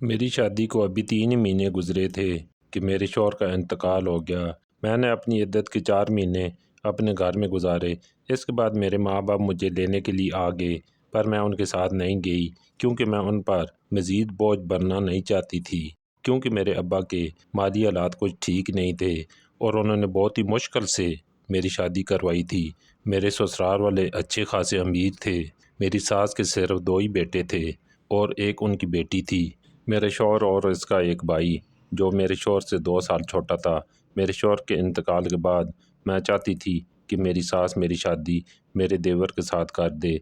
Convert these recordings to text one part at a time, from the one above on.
میری شادی کو ابھی 3 ہی مہینے گزرے تھے کہ میرے شوہر کا انتقال ہو گیا۔ میں نے اپنی عدت کے 4 مہینے اپنے گھر میں گزارے۔ اس کے بعد میرے ماں باپ مجھے لینے کے لیے آ گئے، پر میں ان کے ساتھ نہیں گئی کیونکہ میں ان پر مزید بوجھ بننا نہیں چاہتی تھی، کیونکہ میرے ابا کے مالی حالات کچھ ٹھیک نہیں تھے اور انہوں نے بہت ہی مشکل سے میری شادی کروائی تھی۔ میرے سسرال والے اچھے خاصے امیر تھے۔ میری ساس کے صرف 2 ہی بیٹے تھے اور ایک ان کی بیٹی تھی۔ میرے شوہر اور اس کا ایک بھائی جو میرے شوہر سے 2 سال چھوٹا تھا۔ میرے شوہر کے انتقال کے بعد میں چاہتی تھی کہ میری ساس میری شادی میرے دیور کے ساتھ کر دے،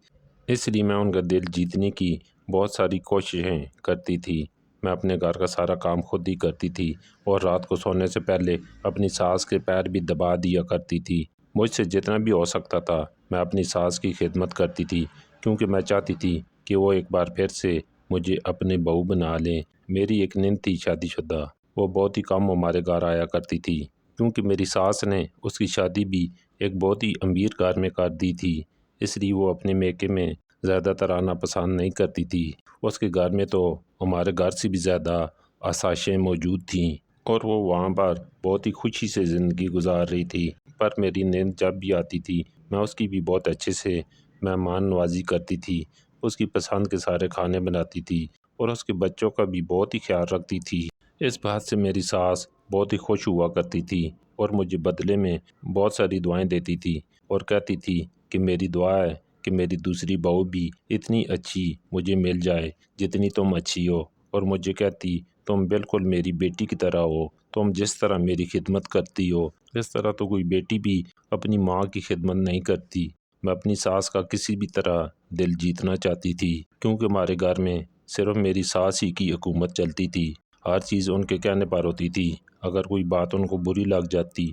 اس لیے میں ان کا دل جیتنے کی بہت ساری کوششیں کرتی تھی۔ میں اپنے گھر کا سارا کام خود ہی کرتی تھی اور رات کو سونے سے پہلے اپنی ساس کے پیر بھی دبا دیا کرتی تھی۔ مجھ سے جتنا بھی ہو سکتا تھا میں اپنی ساس کی خدمت کرتی تھی، کیونکہ میں چاہتی تھی کہ وہ ایک بار پھر سے مجھے اپنے بہو بنا لیں۔ میری ایک نند تھی شادی شدہ، وہ بہت ہی کم ہمارے گھر آیا کرتی تھی، کیونکہ میری ساس نے اس کی شادی بھی ایک بہت ہی امیر گھر میں کر دی تھی، اس لیے وہ اپنے میکے میں زیادہ تر آنا پسند نہیں کرتی تھی۔ اس کے گھر میں تو ہمارے گھر سے بھی زیادہ آسائشیں موجود تھیں اور وہ وہاں پر بہت ہی خوشی سے زندگی گزار رہی تھی۔ پر میری نند جب بھی آتی تھی میں اس کی بھی بہت اچھے سے مہمان نوازی کرتی تھی، اس کی پسند کے سارے کھانے بناتی تھی اور اس کے بچوں کا بھی بہت ہی خیال رکھتی تھی۔ اس بات سے میری ساس بہت ہی خوش ہوا کرتی تھی اور مجھے بدلے میں بہت ساری دعائیں دیتی تھی اور کہتی تھی کہ میری دعا ہے کہ میری دوسری بہو بھی اتنی اچھی مجھے مل جائے جتنی تم اچھی ہو، اور مجھے کہتی تم بالکل میری بیٹی کی طرح ہو، تم جس طرح میری خدمت کرتی ہو اس طرح تو کوئی بیٹی بھی اپنی ماں کی خدمت نہیں کرتی۔ میں اپنی ساس کا کسی بھی طرح دل جیتنا چاہتی تھی، کیونکہ ہمارے گھر میں صرف میری ساس ہی کی حکومت چلتی تھی، ہر چیز ان کے کہنے پر ہوتی تھی۔ اگر کوئی بات ان کو بری لگ جاتی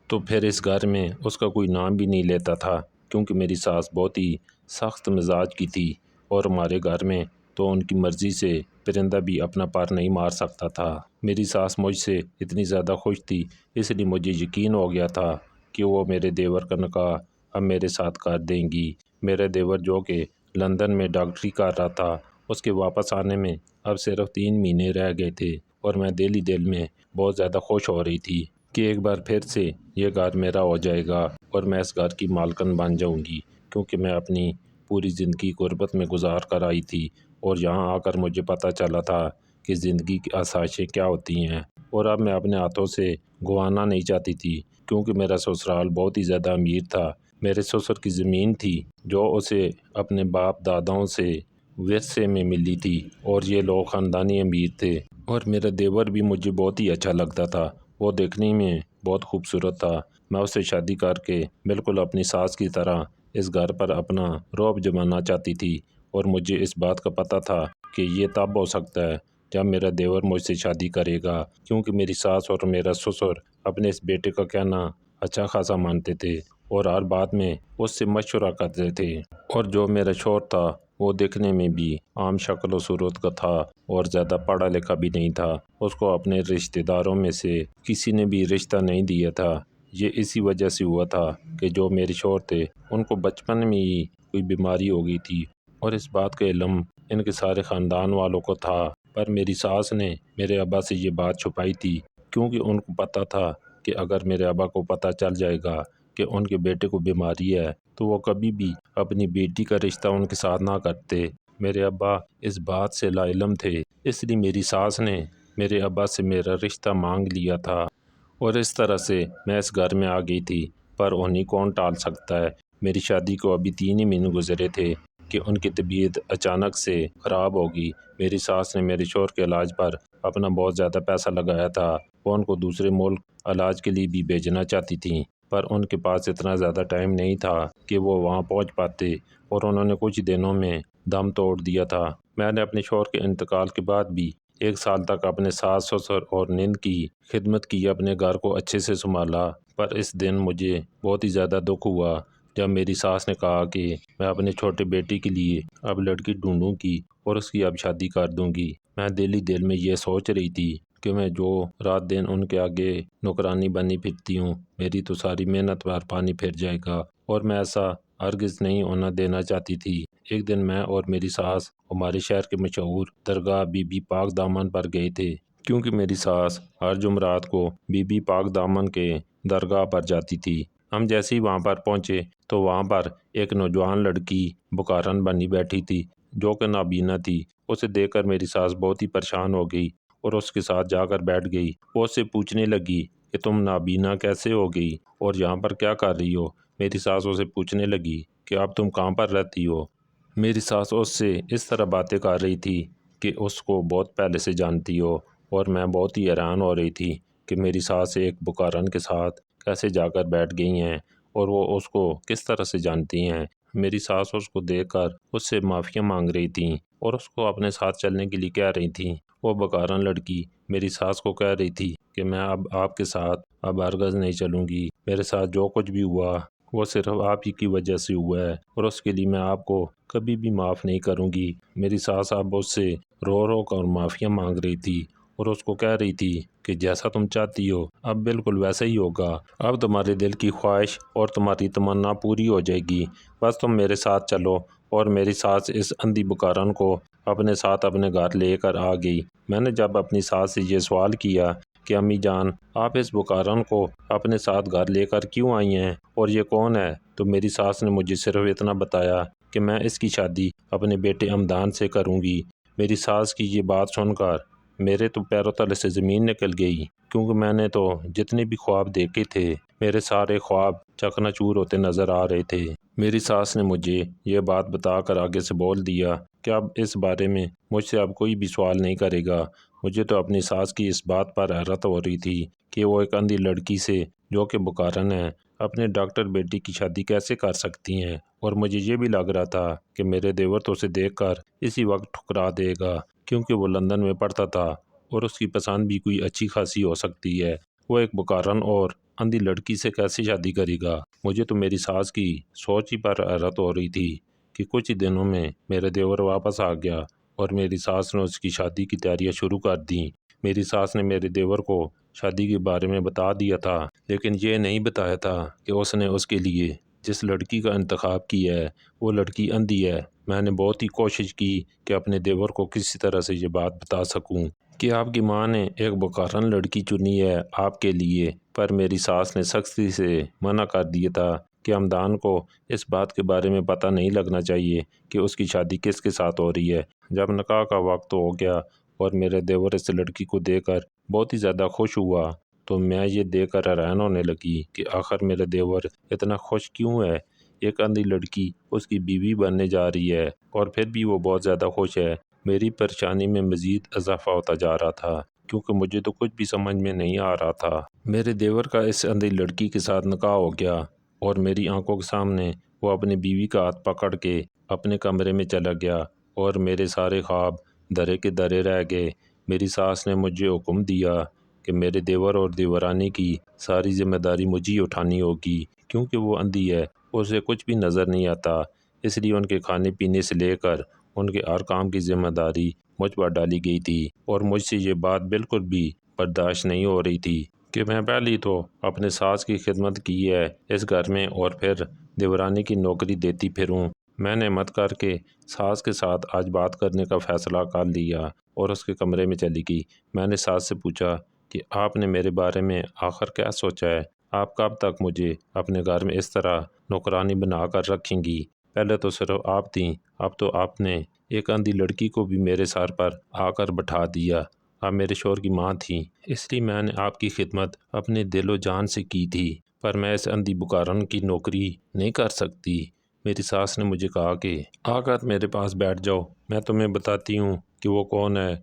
تو پھر اس گھر میں اس کا کوئی نام بھی نہیں لیتا تھا، کیونکہ میری ساس بہت ہی سخت مزاج کی تھی اور ہمارے گھر میں تو ان کی مرضی سے پرندہ بھی اپنا پر نہیں مار سکتا تھا۔ میری ساس مجھ سے اتنی زیادہ خوش تھی، اس لیے مجھے یقین ہو گیا تھا کہ وہ میرے دیور کا نکاح اب میرے ساتھ کر دیں گی۔ میرے دیور جو کہ لندن میں ڈاکٹری کر رہا تھا، اس کے واپس آنے میں اب صرف 3 مہینے رہ گئے تھے اور میں دل ہی دل میں بہت زیادہ خوش ہو رہی تھی کہ ایک بار پھر سے یہ گھر میرا ہو جائے گا اور میں اس گھر کی مالکن بن جاؤں گی، کیونکہ میں اپنی پوری زندگی غربت میں گزار کر آئی تھی اور یہاں آ کر مجھے پتہ چلا تھا کہ زندگی کی آسائشیں کیا ہوتی ہیں، اور اب میں اپنے ہاتھوں سے گنوانا نہیں چاہتی تھی، کیونکہ میرا سسرال بہت ہی زیادہ امیر تھا۔ میرے سسر کی زمین تھی جو اسے اپنے باپ داداؤں سے ورثے میں ملی تھی اور یہ لوگ خاندانی امیر تھے، اور میرا دیور بھی مجھے بہت ہی اچھا لگتا تھا، وہ دیکھنے میں بہت خوبصورت تھا۔ میں اس سے شادی کر کے بالکل اپنی ساس کی طرح اس گھر پر اپنا رعب جمانا چاہتی تھی، اور مجھے اس بات کا پتہ تھا کہ یہ تب ہو سکتا ہے جب میرا دیور مجھ سے شادی کرے گا، کیونکہ میری ساس اور میرا سسر اپنے اس بیٹے کا کہنا اچھا خاصا مانتے تھے اور ہر بات میں اس سے مشورہ کرتے تھے۔ اور جو میرا شوہر تھا وہ دیکھنے میں بھی عام شکل و صورت کا تھا اور زیادہ پڑھا لکھا بھی نہیں تھا، اس کو اپنے رشتہ داروں میں سے کسی نے بھی رشتہ نہیں دیا تھا۔ یہ اسی وجہ سے ہوا تھا کہ جو میرے شوہر تھے ان کو بچپن میں ہی کوئی بیماری ہو گئی تھی اور اس بات کا علم ان کے سارے خاندان والوں کو تھا، پر میری ساس نے میرے ابا سے یہ بات چھپائی تھی، کیونکہ ان کو پتہ تھا کہ اگر میرے ابا کو پتہ چل جائے گا کہ ان کے بیٹے کو بیماری ہے تو وہ کبھی بھی اپنی بیٹی کا رشتہ ان کے ساتھ نہ کرتے۔ میرے ابا اس بات سے لا علم تھے، اس لیے میری ساس نے میرے ابا سے میرا رشتہ مانگ لیا تھا اور اس طرح سے میں اس گھر میں آ گئی تھی، پر انہیں کون ٹال سکتا ہے۔ میری شادی کو ابھی 3 ہی مہینے گزرے تھے کہ ان کی طبیعت اچانک سے خراب ہو گئی۔ میری ساس نے میرے شوہر کے علاج پر اپنا بہت زیادہ پیسہ لگایا تھا، وہ ان کو دوسرے ملک علاج کے لیے بھی بھیجنا چاہتی تھیں، پر ان کے پاس اتنا زیادہ ٹائم نہیں تھا کہ وہ وہاں پہنچ پاتے، اور انہوں نے کچھ دنوں میں دم توڑ دیا تھا۔ میں نے اپنے شوہر کے انتقال کے بعد بھی 1 سال تک اپنے ساس سسر اور نند کی خدمت کی، اپنے گھر کو اچھے سے سنبھالا، پر اس دن مجھے بہت ہی زیادہ دکھ ہوا جب میری ساس نے کہا کہ میں اپنے چھوٹے بیٹے کے لیے اب لڑکی ڈھونڈوں گی اور اس کی اب شادی کر دوں گی۔ میں دل ہی دل میں یہ سوچ رہی تھی کہ میں جو رات دن ان کے آگے نوکرانی بنی پھرتی ہوں، میری تو ساری محنت پر پانی پھر جائے گا، اور میں ایسا ہرگز نہیں ہونا دینا چاہتی تھی۔ ایک دن میں اور میری ساس ہمارے شہر کے مشہور درگاہ بی بی پاک دامن پر گئے تھے، کیونکہ میری ساس ہر جمعرات کو بی بی پاک دامن کے درگاہ پر جاتی تھی۔ ہم جیسے ہی وہاں پر پہنچے تو وہاں پر ایک نوجوان لڑکی بکارن بنی بیٹھی تھی جو کہ نابینا تھی۔ اسے دیکھ کر میری ساس بہت ہی پریشان ہو گئی اور اس کے ساتھ جا کر بیٹھ گئی۔ وہ اس سے پوچھنے لگی کہ تم نابینا کیسے ہو گئی اور یہاں پر کیا کر رہی ہو؟ میری ساس اسے پوچھنے لگی کہ اب تم کہاں پر رہتی ہو؟ میری ساس اس سے اس طرح باتیں کر رہی تھی کہ اس کو بہت پہلے سے جانتی ہو، اور میں بہت ہی حیران ہو رہی تھی کہ میری ساس ایک بکارن کے ساتھ کیسے جا کر بیٹھ گئی ہیں اور وہ اس کو کس طرح سے جانتی ہیں۔ میری ساس اس کو دیکھ کر اس سے معافی مانگ رہی تھیں اور اس کو اپنے ساتھ چلنے کے لیے کہہ رہی تھیں۔ وہ بکارن لڑکی میری ساس کو کہہ رہی تھی کہ میں اب آپ کے ساتھ ہرگز نہیں چلوں گی، میرے ساتھ جو کچھ بھی ہوا وہ صرف آپ ہی کی وجہ سے ہوا ہے اور اس کے لیے میں آپ کو کبھی بھی معاف نہیں کروں گی۔ میری ساس اب اس سے رو رو کر معافیاں مانگ رہی تھی اور اس کو کہہ رہی تھی کہ جیسا تم چاہتی ہو اب بالکل ویسا ہی ہوگا، اب تمہارے دل کی خواہش اور تمہاری تمنا پوری ہو جائے گی، بس تم میرے ساتھ چلو۔ اور میری ساس اس اندھی بکارن کو اپنے ساتھ اپنے گھر لے کر آ گئی۔ میں نے جب اپنی ساس سے یہ سوال کیا کہ امی جان آپ اس بکارن کو اپنے ساتھ گھر لے کر کیوں آئی ہیں اور یہ کون ہے، تو میری ساس نے مجھے صرف اتنا بتایا کہ میں اس کی شادی اپنے بیٹے حمدان سے کروں گی۔ میری ساس کی یہ بات سن کر میرے تو پیروں تلے سے زمین نکل گئی، کیونکہ میں نے تو جتنے بھی خواب دیکھے تھے میرے سارے خواب چکنا چور ہوتے نظر آ رہے تھے۔ میری ساس نے مجھے یہ بات بتا کر آگے سے بول دیا کہ اب اس بارے میں مجھ سے اب کوئی بھی سوال نہیں کرے گا۔ مجھے تو اپنی ساس کی اس بات پر حیرت ہو رہی تھی کہ وہ ایک اندھی لڑکی سے جو کہ بکارن ہے اپنے ڈاکٹر بیٹی کی شادی کیسے کر سکتی ہیں، اور مجھے یہ بھی لگ رہا تھا کہ میرے دیور تو اسے دیکھ کر اسی وقت ٹھکرا دے گا، کیونکہ وہ لندن میں پڑھتا تھا اور اس کی پسند بھی کوئی اچھی خاصی ہو سکتی ہے۔ وہ ایک بکارن اور اندھی لڑکی سے کیسے شادی کرے گا؟ مجھے تو میری ساس کی سوچ ہی پر حیرت ہو رہی تھی کہ کچھ ہی دنوں میں میرے دیور واپس آ گیا اور میری ساس نے اس کی شادی کی تیاریاں شروع کر دیں۔ میری ساس نے میرے دیور کو شادی کے بارے میں بتا دیا تھا، لیکن یہ نہیں بتایا تھا کہ اس نے اس کے لیے جس لڑکی کا انتخاب کیا ہے وہ لڑکی اندھی ہے۔ میں نے بہت ہی کوشش کی کہ اپنے دیور کو کسی طرح سے یہ بات بتا سکوں کہ آپ کی ماں نے ایک بکارن لڑکی چنی ہے آپ کے لیے، پر میری ساس نے سختی سے منع کر دیا تھا کہ حمدان کو اس بات کے بارے میں پتہ نہیں لگنا چاہیے کہ اس کی شادی کس کے ساتھ ہو رہی ہے۔ جب نکاح کا وقت ہو گیا اور میرے دیور اس لڑکی کو دیکھ کر بہت ہی زیادہ خوش ہوا تو میں یہ دیکھ کر حیران ہونے لگی کہ آخر میرے دیور اتنا خوش کیوں ہے۔ ایک اندھی لڑکی اس کی بیوی بننے جا رہی ہے اور پھر بھی وہ بہت زیادہ خوش ہے۔ میری پریشانی میں مزید اضافہ ہوتا جا رہا تھا، کیونکہ مجھے تو کچھ بھی سمجھ میں نہیں آ رہا تھا۔ میرے دیور کا اس اندھی لڑکی کے ساتھ نکاح ہو گیا اور میری آنکھوں کے سامنے وہ اپنی بیوی کا ہاتھ پکڑ کے اپنے کمرے میں چلا گیا اور میرے سارے خواب دھرے کے دھرے رہ گئے۔ میری ساس نے مجھے حکم دیا کہ میرے دیور اور دیورانی کی ساری ذمہ داری مجھے ہی اٹھانی ہوگی، کیونکہ وہ اندھی ہے، اسے کچھ بھی نظر نہیں آتا، اس لیے ان کے کھانے پینے سے لے کر ان کے ہر کام کی ذمہ داری مجھ پر ڈالی گئی تھی، اور مجھ سے یہ بات بالکل بھی برداشت نہیں ہو رہی تھی کہ میں پہلی تو اپنے ساس کی خدمت کی ہے اس گھر میں اور پھر دیورانی کی نوکری دیتی پھروں۔ میں نے ہمت کر کے ساس کے ساتھ آج بات کرنے کا فیصلہ کر لیا اور اس کے کمرے میں چلی گئی۔ میں نے ساس سے پوچھا کہ آپ نے میرے بارے میں آخر کیا سوچا ہے؟ آپ کب تک مجھے اپنے گھر میں اس طرح نوکرانی بنا کر رکھیں گی؟ پہلے تو صرف آپ تھیں، اب تو آپ نے ایک اندھی لڑکی کو بھی میرے سر پر آ کر بٹھا دیا۔ آپ میرے شوہر کی ماں تھیں، اس لیے میں نے آپ کی خدمت اپنے دل و جان سے کی تھی، پر میں اس اندھی بکارن کی نوکری نہیں کر سکتی۔ میری ساس نے مجھے کہا کہ آ کر میرے پاس بیٹھ جاؤ، میں تمہیں بتاتی ہوں کہ وہ کون ہے۔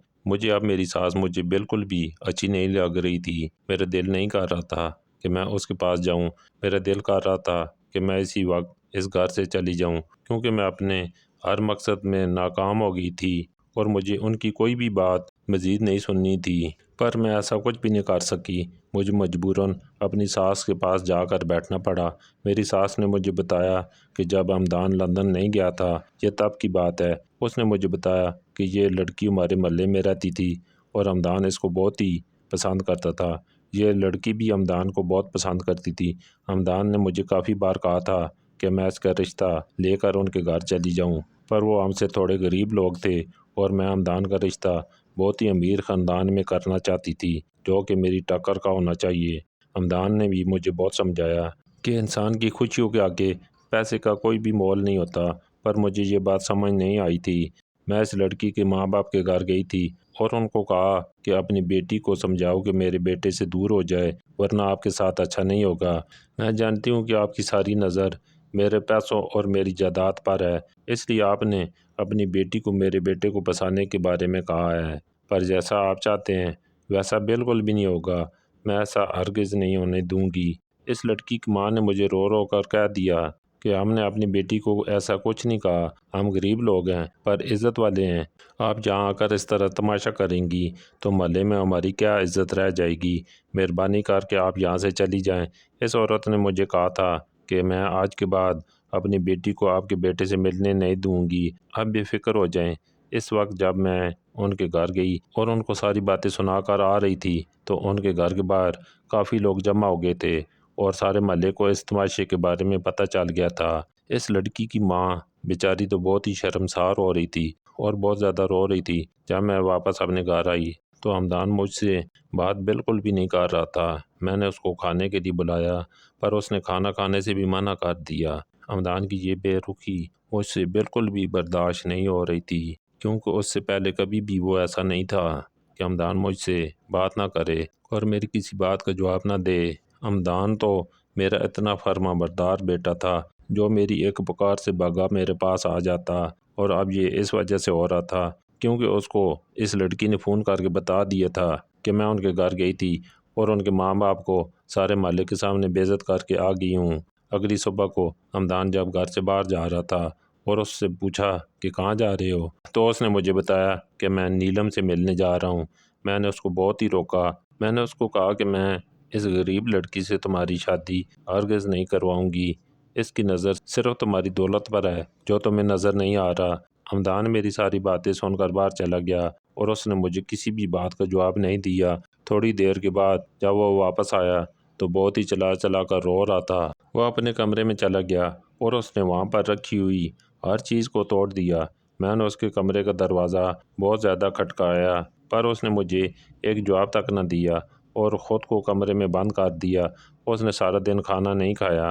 اب میری ساس مجھے بالکل بھی اچھی نہیں لگ رہی تھی۔ میرا دل نہیں کر رہا تھا کہ میں اس کے پاس جاؤں، میرا دل کر رہا تھا کہ میں اسی وقت اس گھر سے چلی جاؤں، کیونکہ میں اپنے ہر مقصد میں ناکام ہو گئی تھی اور مجھے ان کی کوئی بھی بات مزید نہیں سننی تھی، پر میں ایسا کچھ بھی نہیں کر سکی۔ مجھے مجبوراً اپنی ساس کے پاس جا کر بیٹھنا پڑا۔ میری ساس نے مجھے بتایا کہ جب حمدان لندن نہیں گیا تھا، یہ تب کی بات ہے، اس نے مجھے بتایا کہ یہ لڑکی ہمارے محلے میں رہتی تھی اور حمدان اس کو بہت ہی پسند کرتا تھا۔ یہ لڑکی بھی حمدان کو بہت پسند کرتی تھی۔ حمدان نے مجھے کافی بار کہا تھا کہ میں اس کا رشتہ لے کر ان کے گھر چلی جاؤں، پر وہ ہم سے تھوڑے غریب لوگ تھے اور میں ہمدان کا رشتہ بہت ہی امیر خاندان میں کرنا چاہتی تھی جو کہ میری ٹکر کا ہونا چاہیے۔ ہمدان نے بھی مجھے بہت سمجھایا کہ انسان کی خوشیوں کے آگے پیسے کا کوئی بھی مول نہیں ہوتا، پر مجھے یہ بات سمجھ نہیں آئی تھی۔ میں اس لڑکی کے ماں باپ کے گھر گئی تھی اور ان کو کہا کہ اپنی بیٹی کو سمجھاؤ کہ میرے بیٹے سے دور ہو جائے ورنہ آپ کے ساتھ اچھا نہیں ہوگا۔ میں جانتی ہوں کہ آپ کی ساری نظر میرے پیسوں اور میری جائیداد پر ہے، اس لیے آپ نے اپنی بیٹی کو میرے بیٹے کو بسانے کے بارے میں کہا ہے، پر جیسا آپ چاہتے ہیں ویسا بالکل بھی نہیں ہوگا، میں ایسا ہرگز نہیں ہونے دوں گی۔ اس لڑکی کی ماں نے مجھے رو رو کر کہہ دیا کہ ہم نے اپنی بیٹی کو ایسا کچھ نہیں کہا، ہم غریب لوگ ہیں پر عزت والے ہیں، آپ جہاں آ کر اس طرح تماشا کریں گی تو محلے میں ہماری کیا عزت رہ جائے گی، مہربانی کر کے آپ یہاں سے چلی جائیں۔ اس عورت نے مجھے کہا تھا کہ میں آج کے بعد اپنی بیٹی کو آپ کے بیٹے سے ملنے نہیں دوں گی، آپ بے فکر ہو جائیں۔ اس وقت جب میں ان کے گھر گئی اور ان کو ساری باتیں سنا کر آ رہی تھی تو ان کے گھر کے باہر کافی لوگ جمع ہو گئے تھے اور سارے محلے کو اس تماشے کے بارے میں پتہ چل گیا تھا۔ اس لڑکی کی ماں بیچاری تو بہت ہی شرمسار ہو رہی تھی اور بہت زیادہ رو رہی تھی۔ جب میں واپس اپنے گھر آئی تو ہمدان مجھ سے بات بالکل بھی نہیں کر رہا تھا۔ میں نے اس کو کھانے کے لیے بلایا پر اس نے کھانا کھانے سے بھی منع کر دیا۔ ہمدان کی یہ بے رخی مجھ سے بالکل بھی برداشت نہیں ہو رہی تھی، کیونکہ اس سے پہلے کبھی بھی وہ ایسا نہیں تھا کہ ہمدان مجھ سے بات نہ کرے اور میری کسی بات کا جواب نہ دے۔ ہمدان تو میرا اتنا فرما بردار بیٹا تھا جو میری ایک پکار سے بھاگا میرے پاس آ جاتا، اور اب یہ اس وجہ سے ہو رہا تھا کیونکہ اس کو اس لڑکی نے فون کر کے بتا دیا تھا کہ میں ان کے گھر گئی تھی اور ان کے ماں باپ کو سارے محلے کے سامنے بے عزت کر کے آ گئی ہوں۔ اگلی صبح کو ہمدان جب گھر سے باہر جا رہا تھا اور اس سے پوچھا کہ کہاں جا رہے ہو تو اس نے مجھے بتایا کہ میں نیلم سے ملنے جا رہا ہوں۔ میں نے اس کو بہت ہی روکا، میں نے اس کو کہا کہ میں اس غریب لڑکی سے تمہاری شادی ہرگز نہیں کرواؤں گی، اس کی نظر صرف تمہاری دولت پر ہے جو تمہیں نظر نہیں آ رہا۔ ہمدان میری ساری باتیں سن کر باہر چلا گیا اور اس نے مجھے کسی بھی بات کا جواب نہیں دیا۔ تھوڑی دیر کے بعد جب وہ واپس آیا تو بہت ہی چلا چلا کر رو رہا تھا۔ وہ اپنے کمرے میں چلا گیا اور اس نے وہاں پر رکھی ہوئی ہر چیز کو توڑ دیا۔ میں نے اس کے کمرے کا دروازہ بہت زیادہ کھٹکایا پر اس نے مجھے ایک جواب تک نہ دیا اور خود کو کمرے میں بند کر دیا۔ اس نے سارا دن کھانا نہیں کھایا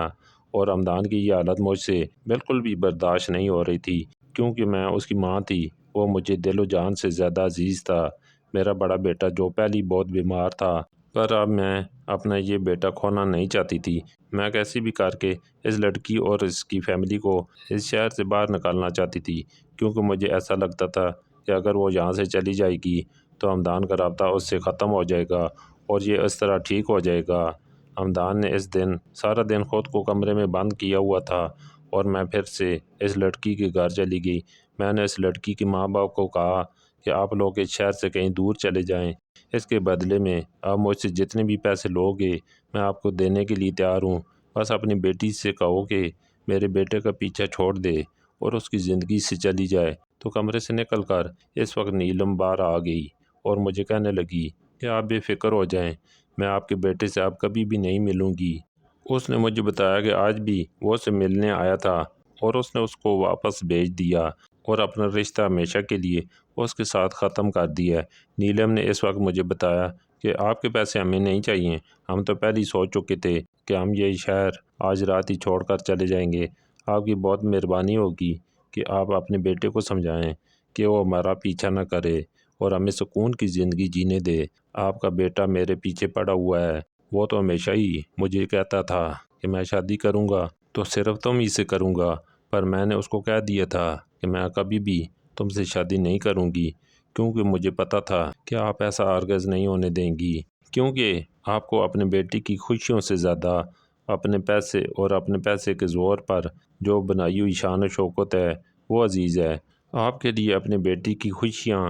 اور ہمدان کی یہ حالت مجھ سے بالکل بھی برداشت نہیں ہو رہی تھی، کیونکہ میں اس کی ماں تھی، وہ مجھے دل و جان سے زیادہ عزیز تھا۔ میرا بڑا بیٹا جو پہلی بہت بیمار تھا، پر اب میں اپنا یہ بیٹا کھونا نہیں چاہتی تھی۔ میں کیسے بھی کر کے اس لڑکی اور اس کی فیملی کو اس شہر سے باہر نکالنا چاہتی تھی، کیونکہ مجھے ایسا لگتا تھا کہ اگر وہ یہاں سے چلی جائے گی تو ہمدان کا رابطہ اس سے ختم ہو جائے گا اور یہ اس طرح ٹھیک ہو جائے گا۔ ہمدان نے اس دن سارا دن خود کو کمرے میں بند کیا ہوا تھا اور میں پھر سے اس لڑکی کے گھر چلی گئی۔ میں نے اس لڑکی کے ماں باپ کو کہا کہ آپ لوگ اس شہر سے کہیں دور چلے جائیں، اس کے بدلے میں آپ مجھ سے جتنے بھی پیسے لوگے میں آپ کو دینے کے لیے تیار ہوں، بس اپنی بیٹی سے کہو کہ میرے بیٹے کا پیچھا چھوڑ دے اور اس کی زندگی سے چلی جائے۔ تو کمرے سے نکل کر اس وقت نیلم باہر آ گئی اور مجھے کہنے لگی کہ آپ بے فکر ہو جائیں، میں آپ کے بیٹے سے اب کبھی بھی نہیں ملوں گی۔ اس نے مجھے بتایا کہ آج بھی وہ اسے ملنے آیا تھا اور اس نے اس کو واپس بھیج دیا اور اپنا رشتہ ہمیشہ کے لیے اس کے ساتھ ختم کر دیا ہے۔ نیلم نے اس وقت مجھے بتایا کہ آپ کے پیسے ہمیں نہیں چاہیے، ہم تو پہلے ہی سوچ چکے تھے کہ ہم یہ شہر آج رات ہی چھوڑ کر چلے جائیں گے۔ آپ کی بہت مہربانی ہوگی کہ آپ اپنے بیٹے کو سمجھائیں کہ وہ ہمارا پیچھا نہ کرے اور ہمیں سکون کی زندگی جینے دے۔ آپ کا بیٹا میرے پیچھے پڑا ہوا ہے، وہ تو ہمیشہ ہی مجھے کہتا تھا کہ میں شادی کروں گا تو صرف تم ہی سے کروں گا، پر میں نے اس کو کہہ دیا تھا کہ میں کبھی بھی تم سے شادی نہیں کروں گی، کیونکہ مجھے پتا تھا کہ آپ ایسا ہرگز نہیں ہونے دیں گی، کیونکہ آپ کو اپنے بیٹی کی خوشیوں سے زیادہ اپنے پیسے اور اپنے پیسے کے زور پر جو بنائی ہوئی شان و شوکت ہے وہ عزیز ہے۔ آپ کے لیے اپنے بیٹی کی خوشیاں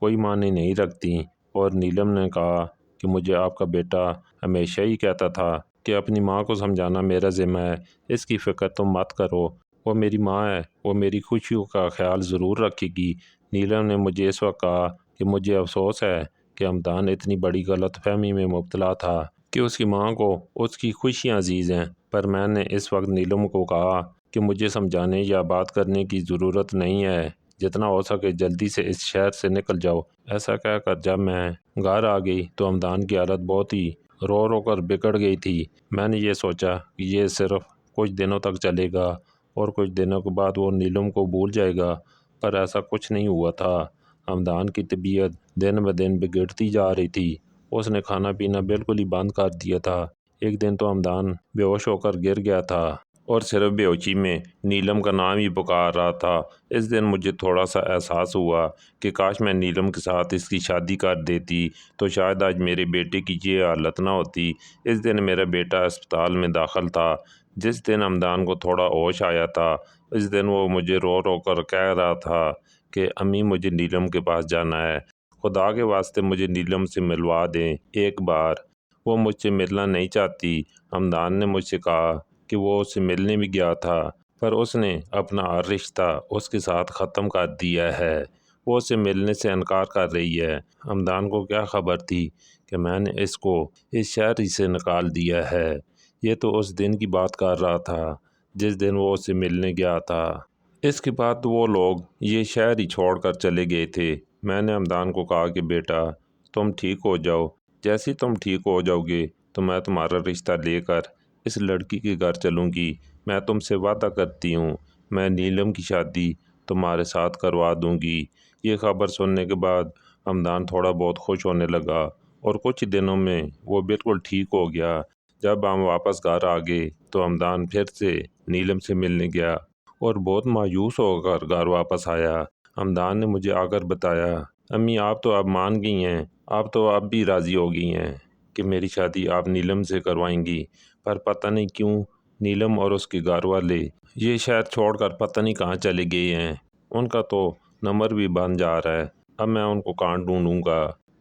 کوئی معنی نہیں رکھتی۔ اور نیلم نے کہا کہ مجھے آپ کا بیٹا ہمیشہ ہی کہتا تھا کہ اپنی ماں کو سمجھانا میرا ذمہ ہے، اس کی فکر تم مت کرو، وہ میری ماں ہے، وہ میری خوشیوں کا خیال ضرور رکھے گی۔ نیلم نے مجھے اس وقت کہا کہ مجھے افسوس ہے کہ ہمدان اتنی بڑی غلط فہمی میں مبتلا تھا کہ اس کی ماں کو اس کی خوشیاں عزیز ہیں، پر میں نے اس وقت نیلم کو کہا کہ مجھے سمجھانے یا بات کرنے کی ضرورت نہیں ہے، جتنا ہو سکے جلدی سے اس شہر سے نکل جاؤ۔ ایسا کہہ کر جب میں گھر آ گئی تو ہمدان کی حالت بہت ہی رو رو کر بگڑ گئی تھی۔ میں نے یہ سوچا کہ یہ صرف کچھ دنوں تک چلے گا اور کچھ دنوں کے بعد وہ نیلم کو بھول جائے گا، پر ایسا کچھ نہیں ہوا تھا۔ ہمدان کی طبیعت دن بدن بگڑتی جا رہی تھی۔ اس نے کھانا پینا بالکل ہی بند کر دیا تھا۔ ایک دن تو ہمدان بے ہوش ہو کر گر گیا تھا اور صرف بے ہوشی میں نیلم کا نام ہی پکار رہا تھا۔ اس دن مجھے تھوڑا سا احساس ہوا کہ کاش میں نیلم کے ساتھ اس کی شادی کر دیتی تو شاید آج میرے بیٹے کی یہ حالت نہ ہوتی۔ اس دن میرا بیٹا اسپتال میں داخل تھا۔ جس دن ہمدان کو تھوڑا ہوش آیا تھا، اس دن وہ مجھے رو رو کر کہہ رہا تھا کہ امی مجھے نیلم کے پاس جانا ہے، خدا کے واسطے مجھے نیلم سے ملوا دیں ایک بار، وہ مجھ سے ملنا نہیں چاہتی۔ ہمدان نے مجھ سے کہا کہ وہ اس سے ملنے بھی گیا تھا، پر اس نے اپنا ہر رشتہ اس کے ساتھ ختم کر دیا ہے، وہ اس سے ملنے سے انکار کر رہی ہے۔ ہمدان کو کیا خبر تھی کہ میں نے اس کو اس شہر ہی سے نکال دیا ہے۔ یہ تو اس دن کی بات کر رہا تھا جس دن وہ اس سے ملنے گیا تھا۔ اس کے بعد وہ لوگ یہ شہر ہی چھوڑ کر چلے گئے تھے۔ میں نے ہمدان کو کہا کہ بیٹا تم ٹھیک ہو جاؤ، جیسے تم ٹھیک ہو جاؤ گے تو میں تمہارا رشتہ لے کر اس لڑکی کے گھر چلوں گی۔ میں تم سے وعدہ کرتی ہوں میں نیلم کی شادی تمہارے ساتھ کروا دوں گی۔ یہ خبر سننے کے بعد ہمدان تھوڑا بہت خوش ہونے لگا اور کچھ دنوں میں وہ بالکل ٹھیک ہو گیا۔ جب ہم واپس گھر آ گئے تو ہمدان پھر سے نیلم سے ملنے گیا اور بہت مایوس ہو کر گھر واپس آیا۔ ہمدان نے مجھے آ کر بتایا امی آپ تو اب مان گئی ہیں، آپ تو اب بھی راضی ہو گئی ہیں کہ میری شادی آپ نیلم سے کروائیں گی، پر پتہ نہیں کیوں نیلم اور اس کے گھر والے یہ شہر چھوڑ کر پتہ نہیں کہاں چلے گئے ہیں۔ ان کا تو نمبر بھی بن جا رہا ہے، اب میں ان کو کہاں ڈھونڈوں گا،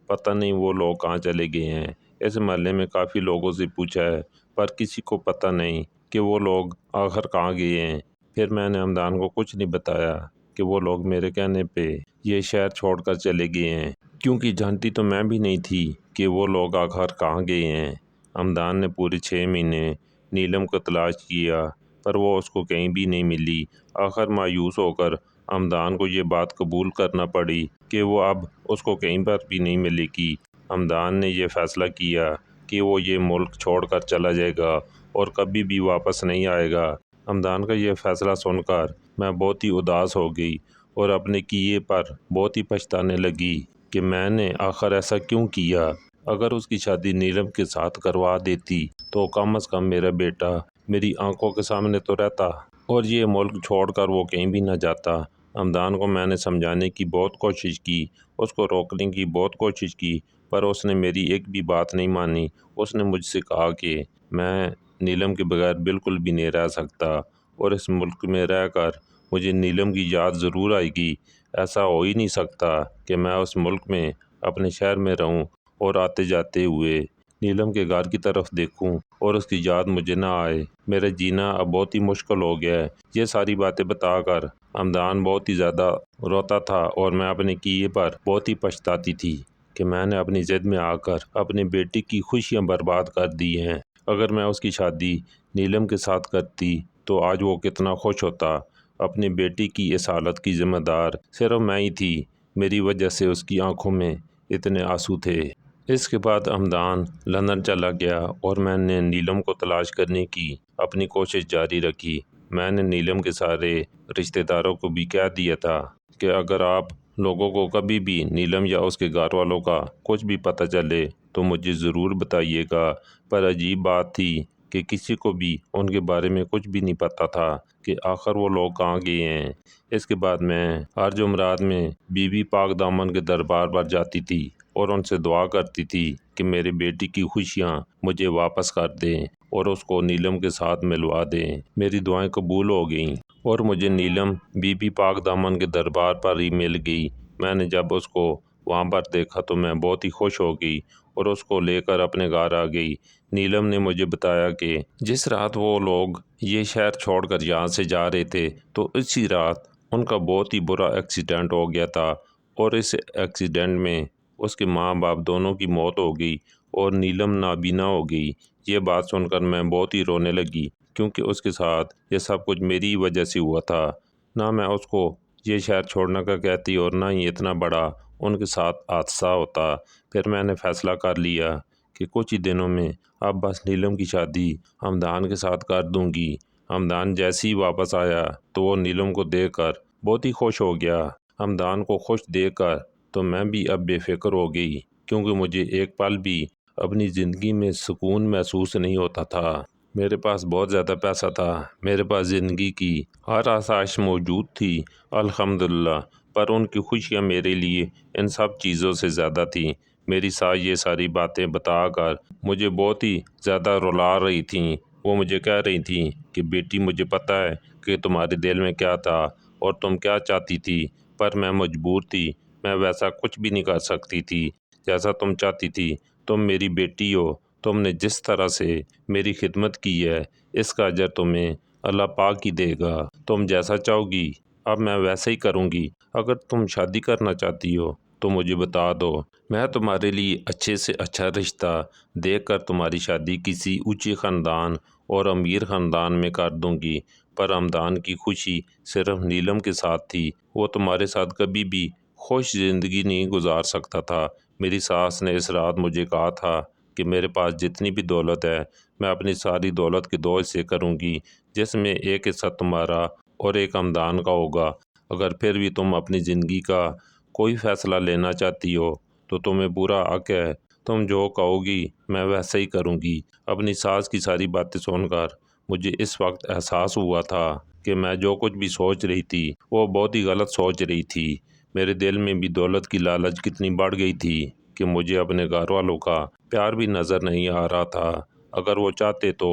پتہ نہیں وہ لوگ کہاں چلے گئے ہیں۔ اس محلے میں کافی لوگوں سے پوچھا ہے پر کسی کو پتہ نہیں کہ وہ لوگ آخر کہاں گئے ہیں۔ پھر میں نے ہمدان کو کچھ نہیں بتایا کہ وہ لوگ میرے کہنے پہ یہ شہر چھوڑ کر چلے گئے ہیں، کیونکہ جانتی تو میں بھی نہیں تھی کہ وہ لوگ آخر کہاں گئے ہیں۔ ہمدان نے پورے 6 مہینے نیلم کو تلاش کیا پر وہ اس کو کہیں بھی نہیں ملی۔ آخر مایوس ہو کر ہمدان کو یہ بات قبول کرنا پڑی کہ وہ اب اس کو کہیں پر بھی نہیں ملے گی۔ ہمدان نے یہ فیصلہ کیا کہ وہ یہ ملک چھوڑ کر چلا جائے گا اور کبھی بھی واپس نہیں آئے گا۔ ہمدان کا یہ فیصلہ سن کر میں بہت ہی اداس ہو گئی اور اپنے کیے پر بہت ہی پچھتانے لگی کہ میں نے آخر ایسا کیوں کیا۔ اگر اس کی شادی نیلم کے ساتھ کروا دیتی تو کم از کم میرا بیٹا میری آنکھوں کے سامنے تو رہتا اور یہ ملک چھوڑ کر وہ کہیں بھی نہ جاتا۔ ہمدان کو میں نے سمجھانے کی بہت کوشش کی، اس کو روکنے کی بہت کوشش کی، پر اس نے میری ایک بھی بات نہیں مانی۔ اس نے مجھ سے کہا کہ میں نیلم کے بغیر بالکل بھی نہیں رہ سکتا اور اس ملک میں رہ کر مجھے نیلم کی یاد ضرور آئے گی۔ ایسا ہو ہی نہیں سکتا کہ میں اس ملک میں اپنے شہر میں رہوں اور آتے جاتے ہوئے نیلم کے گھر کی طرف دیکھوں اور اس کی یاد مجھے نہ آئے۔ میرا جینا اب بہت ہی مشکل ہو گیا ہے۔ یہ ساری باتیں بتا کر ہمدان بہت ہی زیادہ روتا تھا اور میں اپنے کیے پر بہت ہی پچھتاتی تھی کہ میں نے اپنی ضد میں آ کر اپنے بیٹے کی خوشیاں برباد کر دی ہیں۔ اگر میں اس کی شادی نیلم کے ساتھ کرتی تو آج وہ کتنا خوش ہوتا۔ اپنے بیٹی کی اس حالت کی ذمہ دار صرف میں ہی تھی، میری وجہ سے اس کی آنکھوں میں اتنے آنسو تھے۔ اس کے بعد ہمدان لندن چلا گیا اور میں نے نیلم کو تلاش کرنے کی اپنی کوشش جاری رکھی۔ میں نے نیلم کے سارے رشتہ داروں کو بھی کہہ دیا تھا کہ اگر آپ لوگوں کو کبھی بھی نیلم یا اس کے گھر والوں کا کچھ بھی پتہ چلے تو مجھے ضرور بتائیے گا، پر عجیب بات تھی کہ کسی کو بھی ان کے بارے میں کچھ بھی نہیں پتہ تھا کہ آخر وہ لوگ کہاں گئے ہیں۔ اس کے بعد میں ہر جمعرات میں بی بی پاک دامن کے دربار پر جاتی تھی اور ان سے دعا کرتی تھی کہ میرے بیٹی کی خوشیاں مجھے واپس کر دیں اور اس کو نیلم کے ساتھ ملوا دیں۔ میری دعائیں قبول ہو گئیں اور مجھے نیلم بی بی پاک دامن کے دربار پر ہی مل گئی۔ میں نے جب اس کو وہاں پر دیکھا تو میں بہت ہی خوش ہو گئی اور اس کو لے کر اپنے گھر آ گئی۔ نیلم نے مجھے بتایا کہ جس رات وہ لوگ یہ شہر چھوڑ کر یہاں سے جا رہے تھے تو اسی رات ان کا بہت ہی برا ایکسیڈنٹ ہو گیا تھا اور اس ایکسیڈنٹ میں اس کے ماں باپ دونوں کی موت ہو گئی اور نیلم نابینا ہو گئی۔ یہ بات سن کر میں بہت ہی رونے لگی کیونکہ اس کے ساتھ یہ سب کچھ میری وجہ سے ہوا تھا۔ نہ میں اس کو یہ شہر چھوڑنے کا کہتی اور نہ ہی اتنا بڑا ان کے ساتھ حادثہ ہوتا۔ پھر میں نے فیصلہ کر لیا کہ کچھ ہی دنوں میں اب بس نیلم کی شادی حمدان کے ساتھ کر دوں گی۔ حمدان جیسے ہی واپس آیا تو وہ نیلم کو دیکھ کر بہت ہی خوش ہو گیا۔ حمدان کو خوش دیکھ کر تو میں بھی اب بے فکر ہو گئی، کیونکہ مجھے ایک پل بھی اپنی زندگی میں سکون محسوس نہیں ہوتا تھا۔ میرے پاس بہت زیادہ پیسہ تھا، میرے پاس زندگی کی ہر آسائش موجود تھی الحمدللہ، پر ان کی خوشیاں میرے لیے ان سب چیزوں سے زیادہ تھیں۔ میری ساس یہ ساری باتیں بتا کر مجھے بہت ہی زیادہ رلا رہی تھیں۔ وہ مجھے کہہ رہی تھیں کہ بیٹی مجھے پتہ ہے کہ تمہارے دل میں کیا تھا اور تم کیا چاہتی تھی، پر میں مجبور تھی، میں ویسا کچھ بھی نہیں کر سکتی تھی جیسا تم چاہتی تھی۔ تم میری بیٹی ہو، تم نے جس طرح سے میری خدمت کی ہے اس کا اجر تمہیں اللہ پاک ہی دے گا۔ تم جیسا چاہو گی اب میں ویسے ہی کروں گی۔ اگر تم شادی کرنا چاہتی ہو تو مجھے بتا دو، میں تمہارے لیے اچھے سے اچھا رشتہ دیکھ کر تمہاری شادی کسی اونچے خاندان اور امیر خاندان میں کر دوں گی۔ پر حمدان کی خوشی صرف نیلم کے ساتھ تھی، وہ تمہارے ساتھ کبھی بھی خوش زندگی نہیں گزار سکتا تھا۔ میری ساس نے اس رات مجھے کہا تھا کہ میرے پاس جتنی بھی دولت ہے میں اپنی ساری دولت کے 2 حصے کروں گی، جس میں ایک حصہ تمہارا اور ایک حمدان کا ہوگا۔ اگر پھر بھی تم اپنی زندگی کا کوئی فیصلہ لینا چاہتی ہو تو تمہیں پورا حق ہے، تم جو کہو گی میں ویسا ہی کروں گی۔ اپنی ساس کی ساری باتیں سن کر مجھے اس وقت احساس ہوا تھا کہ میں جو کچھ بھی سوچ رہی تھی وہ بہت ہی غلط سوچ رہی تھی۔ میرے دل میں بھی دولت کی لالچ کتنی بڑھ گئی تھی کہ مجھے اپنے گھر والوں کا پیار بھی نظر نہیں آ رہا تھا۔ اگر وہ چاہتے تو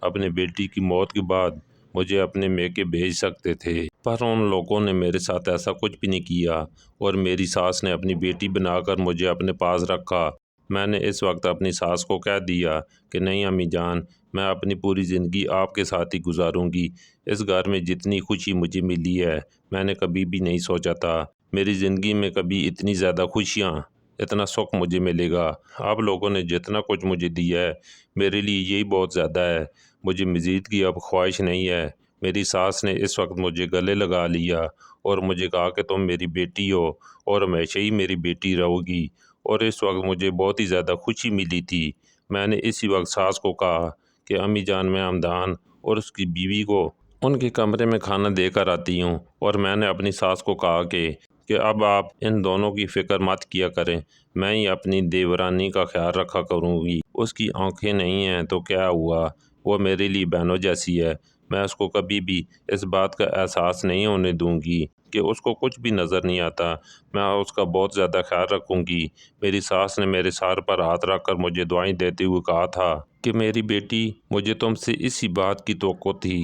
اپنے بیٹی کی موت کے بعد مجھے اپنے میکے بھیج سکتے تھے، پر ان لوگوں نے میرے ساتھ ایسا کچھ بھی نہیں کیا اور میری ساس نے اپنی بیٹی بنا کر مجھے اپنے پاس رکھا۔ میں نے اس وقت اپنی ساس کو کہہ دیا کہ نہیں امی جان، میں اپنی پوری زندگی آپ کے ساتھ ہی گزاروں گی۔ اس گھر میں جتنی خوشی مجھے ملی ہے میں نے کبھی بھی نہیں سوچا تھا میری زندگی میں کبھی اتنی زیادہ خوشیاں، اتنا سکھ مجھے ملے گا۔ آپ لوگوں نے جتنا کچھ مجھے دیا ہے میرے لیے یہی بہت زیادہ ہے، مجھے مزید کی اب خواہش نہیں ہے۔ میری ساس نے اس وقت مجھے گلے لگا لیا اور مجھے کہا کہ تم میری بیٹی ہو اور ہمیشہ ہی میری بیٹی رہو گی، اور اس وقت مجھے بہت ہی زیادہ خوشی ملی تھی۔ میں نے اسی وقت ساس کو کہا کہ امی جان، میں حمدان اور اس کی بیوی کو ان کے کمرے میں کھانا دے کر آتی ہوں، اور میں نے اپنی ساس کو کہا کہ اب آپ ان دونوں کی فکر مت کیا کریں، میں ہی اپنی دیورانی کا خیال رکھا کروں گی۔ اس کی آنکھیں نہیں ہیں تو کیا ہوا، وہ میرے لیے بہنوں جیسی ہے، میں اس کو کبھی بھی اس بات کا احساس نہیں ہونے دوں گی کہ اس کو کچھ بھی نظر نہیں آتا، میں اس کا بہت زیادہ خیال رکھوں گی۔ میری ساس نے میرے سر پر ہاتھ رکھ کر مجھے دعائیں دیتے ہوئے کہا تھا کہ میری بیٹی، مجھے تم سے اسی بات کی توقع تھی۔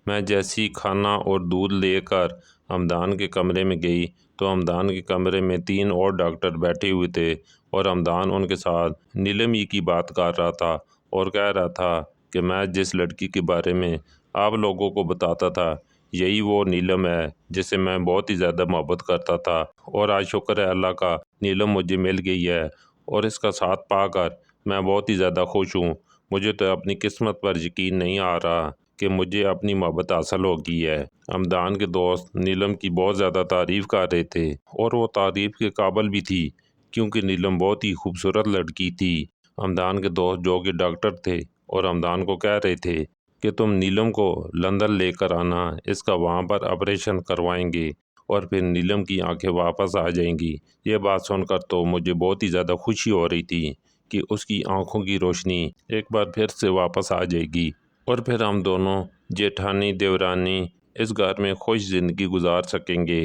میں جیسی کھانا اور دودھ لے کر حمدان کے کمرے میں گئی تو حمدان کے کمرے میں 3 اور ڈاکٹر بیٹھے ہوئے تھے، اور حمدان ان کے ساتھ نیلم ہی کی بات کر رہا تھا اور کہہ رہا تھا کہ میں جس لڑکی کے بارے میں آپ لوگوں کو بتاتا تھا یہی وہ نیلم ہے جس سے میں بہت ہی زیادہ محبت کرتا تھا، اور آج شکر ہے اللہ کا نیلم مجھے مل گئی ہے، اور اس کا ساتھ پا کر میں بہت ہی زیادہ خوش ہوں۔ مجھے تو اپنی قسمت پر یقین نہیں آ رہا کہ مجھے اپنی محبت حاصل ہو گئی ہے۔ حمدان کے دوست نیلم کی بہت زیادہ تعریف کر رہے تھے، اور وہ تعریف کے قابل بھی تھی کیونکہ نیلم بہت ہی خوبصورت لڑکی تھی۔ حمدان کے دوست جو کہ ڈاکٹر تھے اور حمدان کو کہہ رہے تھے کہ تم نیلم کو لندن لے کر آنا، اس کا وہاں پر آپریشن کروائیں گے اور پھر نیلم کی آنکھیں واپس آ جائیں گی۔ یہ بات سن کر تو مجھے بہت ہی زیادہ خوشی ہو رہی تھی کہ اس کی آنکھوں کی روشنی ایک بار پھر سے واپس آ جائے گی، اور پھر ہم دونوں جیٹھانی دیورانی اس گھر میں خوش زندگی گزار سکیں گے۔